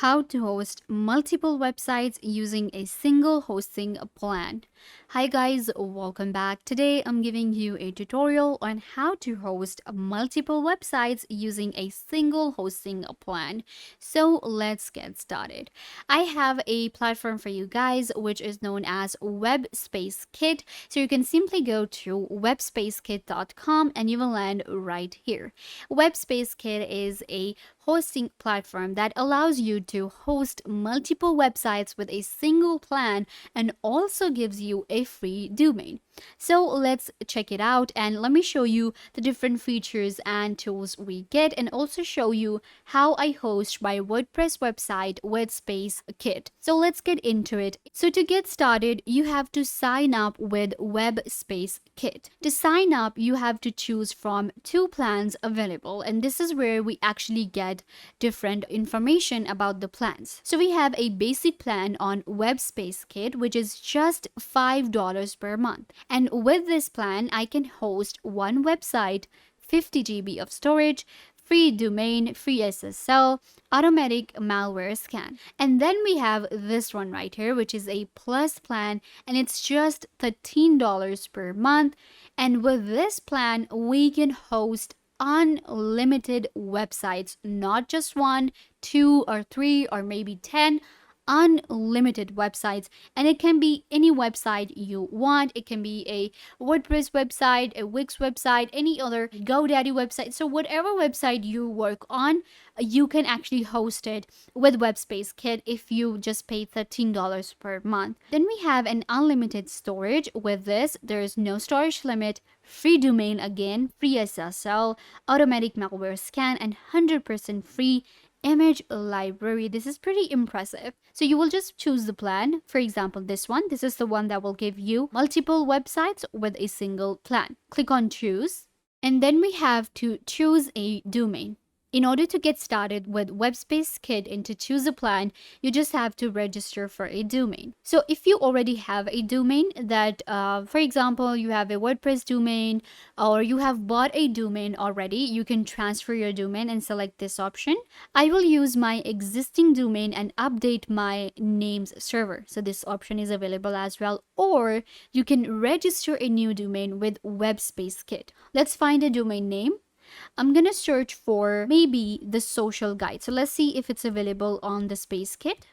how to host multiple websites using a single hosting plan. Hi guys, welcome back. Today I'm giving you a tutorial on how to host multiple websites using a single hosting plan. So let's get started. I have a platform for you guys which is known as WebSpaceKit. So you can simply go to webspacekit.com and you will land right here. WebSpaceKit is a hosting platform that allows you to host multiple websites with a single plan and also gives you a free domain. So let's check it out and let me show you the different features and tools we get and also show you how I host my WordPress website with WebSpaceKit. So let's get into it. So to get started, you have to sign up with WebSpaceKit. To sign up, you have to choose from two plans available, and this is where we actually get different information about the plans. So we have a basic plan on WebSpaceKit, which is just $5 per month. And with this plan, I can host one website, 50 GB of storage, free domain, free SSL, automatic malware scan. And then we have this one right here, which is a plus plan, and it's just $13 per month. And with this plan, we can host unlimited websites, not just one, two, or three, or maybe 10 unlimited websites. And it can be any website you want. It can be a WordPress website, a Wix website, any other GoDaddy website. So whatever website you work on, you can actually host it with WebSpaceKit if you just pay $13 per month. Then we have an unlimited storage. With this, there's no storage limit, free domain again, free SSL, automatic malware scan, and 100% free image library. This is pretty impressive. So you will just choose the plan. For example, this one. This is the one that will give you multiple websites with a single plan. Click on choose. And then we have to choose a domain. In order to get started with WebSpaceKit and to choose a plan, you just have to register for a domain. So if you already have a domain that, for example, you have a WordPress domain or you have bought a domain already, you can transfer your domain and select this option. I will use my existing domain and update my name's server. So this option is available as well. Or you can register a new domain with WebSpaceKit. Let's find a domain name. I'm gonna search for maybe the social guide. So let's see if it's available on the Space Kit.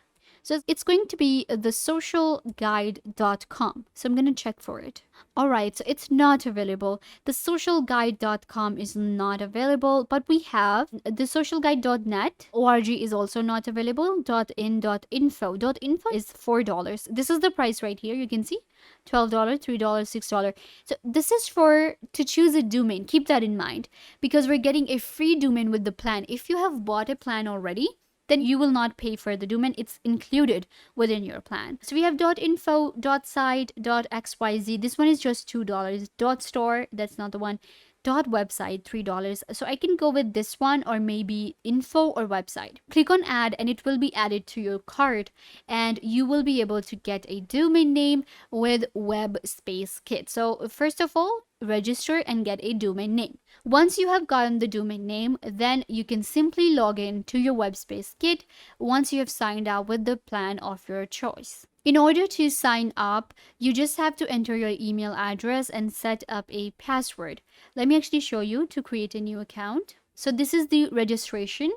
So it's going to be the socialguide.com. So I'm going to check for it. All right, so it's not available. The socialguide.com is not available, but we have the socialguide.net. .org is also not available. .in, .info. .info is $4. This is the price right here. You can see $12, $3, $6. So this is for to choose a domain. Keep that in mind because we're getting a free domain with the plan. If you have bought a plan already, then you will not pay for the domain. It's included within your plan. So we have .info, .site, .xyz. This one is just $2. .store, that's not the one. .website, $3. So I can go with this one or maybe info or website. Click on add and it will be added to your cart and you will be able to get a domain name with WebSpaceKit. So first of all, register and get a domain name. Once you have gotten the domain name, then you can simply log in to your WebSpaceKit once you have signed up with the plan of your choice. In order to sign up, you just have to enter your email address and set up a password. Let me actually show you to create a new account. So this is the registration.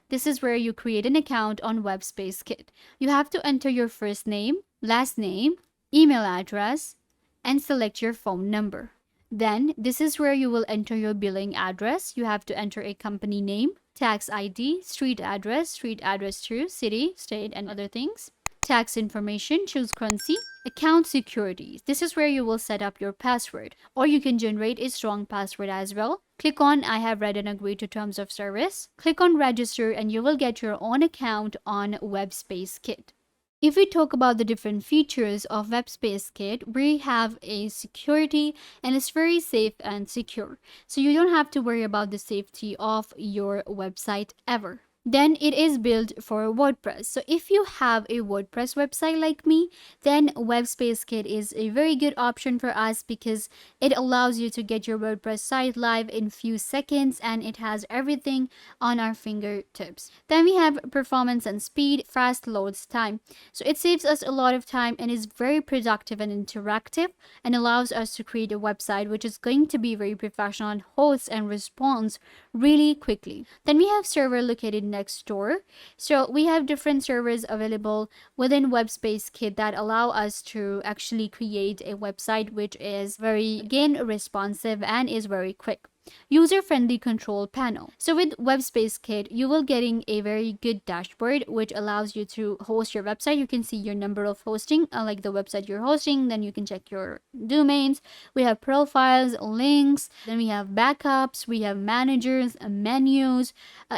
This is where you create an account on WebSpaceKit. You have to enter your first name, last name, email address, and select your phone number. Then this is where you will enter your billing address. You have to enter a company name, tax ID, street address to city, state, and other things. Tax information, choose currency, account securities. This is where you will set up your password, or you can generate a strong password as well. Click on I have read and agreed to terms of service. Click on register and you will get your own account on WebSpaceKit. If we talk about the different features of WebSpaceKit, we have a security and it's very safe and secure. So you don't have to worry about the safety of your website ever. then it is built for WordPress. So if you have a WordPress website like me, then WebSpaceKit is a very good option for us because it allows you to get your WordPress site live in few seconds, and it has everything on our fingertips. Then we have performance and speed, fast loads time. So it saves us a lot of time and is very productive and interactive, and allows us to create a website which is going to be very professional and hosts and responds really quickly. Then we have server located next door. So we have different servers available within WebSpaceKit that allow us to actually create a website which is very again responsive and is very quick. User-friendly control panel. So with WebSpaceKit, you will getting a very good dashboard which allows you to host your website. You can see your number of hosting, like the website you're hosting. Then you can check your domains. We have profiles, links. Then we have backups. We have managers, menus,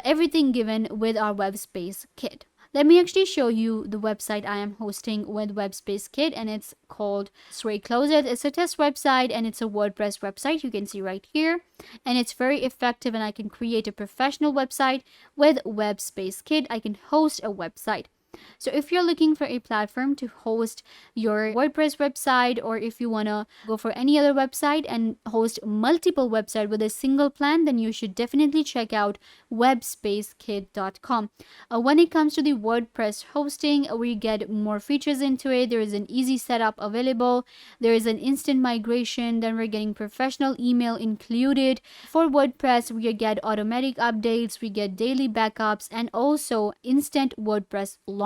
everything given with our WebSpaceKit. Let me actually show you the website I am hosting with WebSpaceKit, and it's called Stray Closet. It's a test website and it's a WordPress website. You can see right here, and it's very effective, and I can create a professional website with WebSpaceKit. I can host a website. So if you're looking for a platform to host your WordPress website, or if you want to go for any other website and host multiple websites with a single plan, then you should definitely check out webspacekit.com. When it comes to the WordPress hosting, we get more features into it. There is an easy setup available. There is an instant migration. Then we're getting professional email included. For WordPress, we get automatic updates, we get daily backups, and also instant WordPress launch.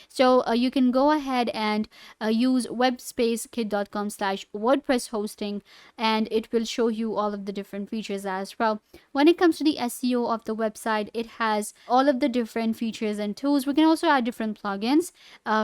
So you can go ahead and use webspacekit.com/WordPress hosting, and it will show you all of the different features as well. When it comes to the SEO of the website, it has all of the different features and tools. We can also add different plugins.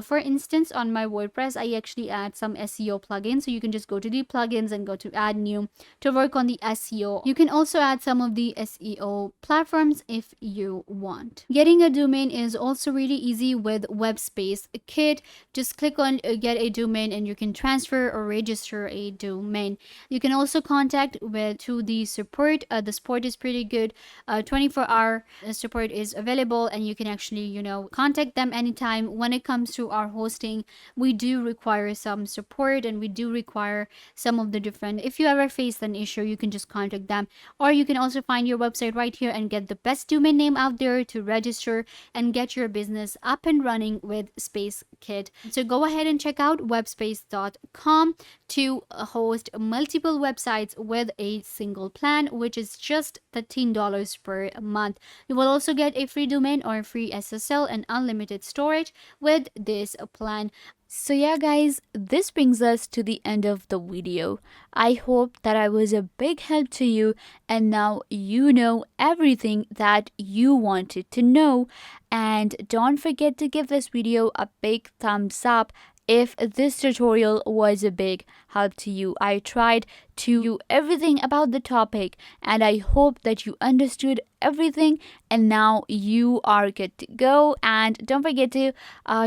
For instance, on my WordPress, I actually add some SEO plugins. So you can just go to the plugins and go to add new to work on the SEO. You can also add some of the SEO platforms if you want. Getting a domain is also really easy with WebSpaceKit. Just click on get a domain and you can transfer or register a domain. You can also contact with to the support. The support is pretty good. 24-hour support is available, and you can actually contact them anytime. When it comes to our hosting, we do require some support, and we do require some of the different, if you ever face an issue, you can just contact them, or you can also find your website right here and get the best domain name out there to register and get your business up and running with SpaceKit. So go ahead and check out webspace.com to host multiple websites with a single plan, which is just $13 per month. You will also get a free domain or free SSL and unlimited storage with this plan. So yeah guys, this brings us to the end of the video. I hope that I was a big help to you, and now you know everything that you wanted to know. And don't forget to give this video a big thumbs up if this tutorial was a big help to you. I tried to do everything about the topic, and I hope that you understood everything, and now you are good to go. And don't forget to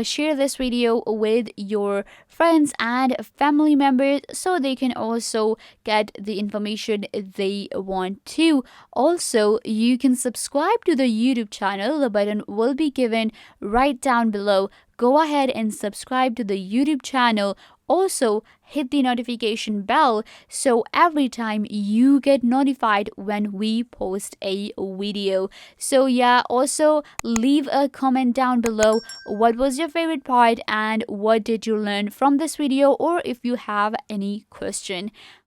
share this video with your friends and family members so they can also get the information they want to. Also, you can subscribe to the YouTube channel. The button will be given right down below. Go ahead and subscribe to the YouTube channel. Also, hit the notification bell so every time you get notified when we post a video. So yeah, also leave a comment down below. What was your favorite part and what did you learn from this video, or if you have any question.